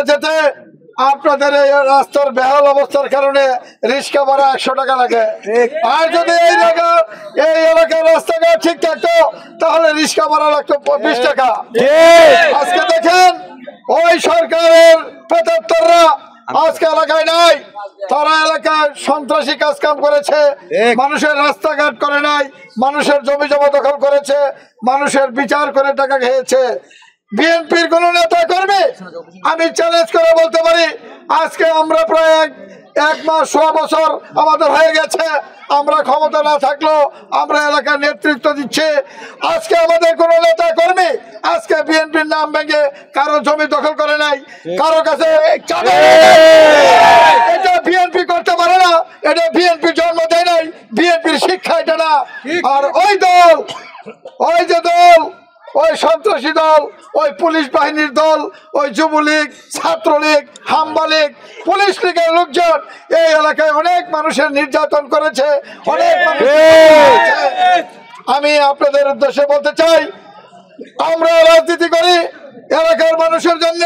যেতে আপনাদের এই রাস্তার বেহাল অবস্থার কারণে রিক্সা ভাড়া 100 টাকা লাগে। আর যদি এই এলাকার রাস্তাঘাট ঠিক থাকতো তাহলে রিক্সা ভাড়া লাগতো 20 টাকা। আজকে দেখেন ওই সরকারের প্রেতাত্মাররা আজকে এলাকায় নাই, তারা এলাকায় সন্ত্রাসী কাজ কাম করেছে, মানুষের রাস্তাঘাট করে নাই, মানুষের জমি জমা দখল করেছে, মানুষের বিচার করে টাকা খেয়েছে। বিএনপির কোন নেতা কর্মী আমি চ্যালেঞ্জ করে বলতে পারি আজকে আমরা প্রায় এক মাস 100 বছর আমাদের হয়ে গেছে, আমরা ক্ষমতা না থাকলেও আমরা এলাকার নেতৃত্ব দিচ্ছি। আজকে আমাদের কোন নেতা কর্মী আজকে বিএনপির নাম ভেঙে কারো জমি দখল করে নাই, কারো কাছে এটা বিএনপি করতে পারে না, এটা বিএনপি জন্ম দেয় নাই, বিএনপির শিক্ষা এটা না। আর ওই দল, ওই যে দল, ওই সন্ত্রাসী দল, ওই পুলিশ বাহিনীর দল, ওই যুবলীগ, ছাত্রলীগ, হাম্বা লীগ, পুলিশ লীগের লোকজন এই এলাকায় অনেক মানুষের নির্যাতন করেছে, অনেক মানুষ। আমি আপনাদের উদ্দেশ্যে বলতে চাই, আমরা রাজনীতি করি এলাকার মানুষের জন্য,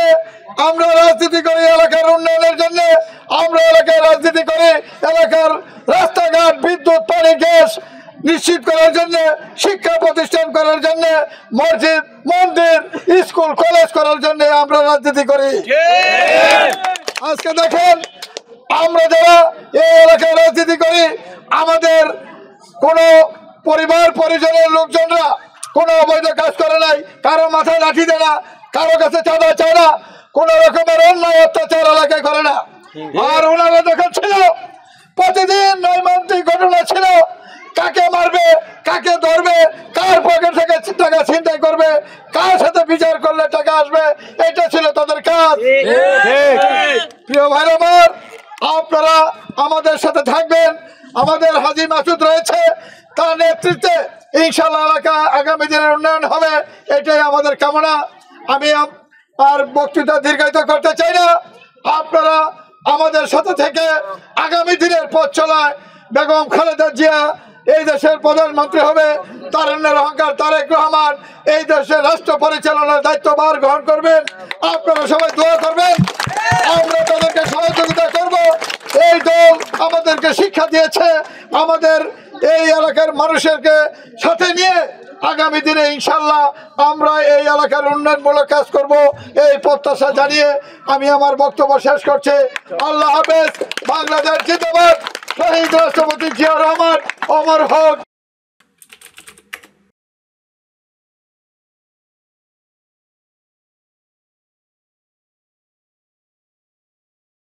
আমরা রাজনীতি করি এলাকার উন্নয়নের জন্য, আমরা এলাকায় রাজনীতি করি এলাকার রাস্তাঘাট, বিদ্যুৎ, পানি, গ্যাস নিশ্চিত করার জন্য, শিক্ষা প্রতিষ্ঠান করার জন্য, মসজিদ, মন্দির, স্কুল, কলেজ করার জন্য আমরা রাজনীতি করি। আজকে দেখেন আমরা যারা এই এলাকায় রাজনীতি করি, আমাদের কোন পরিবার পরিজনের লোকজনরা কোন অবৈধ কাজ করে নাই, কারো মাথায় লাঠি দেয় না, কারো কাছে চাঁদা চায় না, কোন রকমের অন্যায় অত্যাচার এলাকায় করে না। আর ওনারা যখন ছিল প্রতিদিন নৈমান্তিক ঘটনা ছিল, কাকে মারবে, কাকে ধরবে, কার পকেট থেকে টাকা ছিনতাই করবে, কার সাথে বিচার করলে টাকা আসবে, এটা ছিল তাদের কাজ। প্রিয় ভাই আমার, আপনারা আমাদের সাথে থাকবেন, আমাদের হাজী মাসুদ রয়েছে, তার নেতৃত্বে ইনশাআল্লাহ এলাকা আগামী দিনের উন্নয়ন হবে, এটাই আমাদের কামনা। আমি আর বক্তৃতা দীর্ঘায়িত করতে চাই না, আপনারা আমাদের সাথে থেকে আগামী দিনের পথ চলায় বেগম খালেদা জিয়া এই দেশের প্রধানমন্ত্রী হবে, তারুণ্যের অহংকার তারেক রহমান এই দেশের রাষ্ট্র পরিচালনার দায়িত্বভার গ্রহণ করবেন। আপনারা সবাই দোয়া করবেন, আমরা তাদেরকে সহযোগিতা করব। এই দল আমাদেরকে শিক্ষা দিয়েছে, আমাদের এই এলাকার মানুষেরকে সাথে নিয়ে আগামী দিনে ইনশাল্লাহ আমরা এই এলাকার উন্নয়নমূলক কাজ করব, এই প্রত্যাশা জানিয়ে আমি আমার বক্তব্য শেষ করছি। আল্লাহ হাফেজ। বাংলাদেশ জিন্দাবাদ। শহীদ রাষ্ট্রপতি জিয়া রহমান অমর হোক।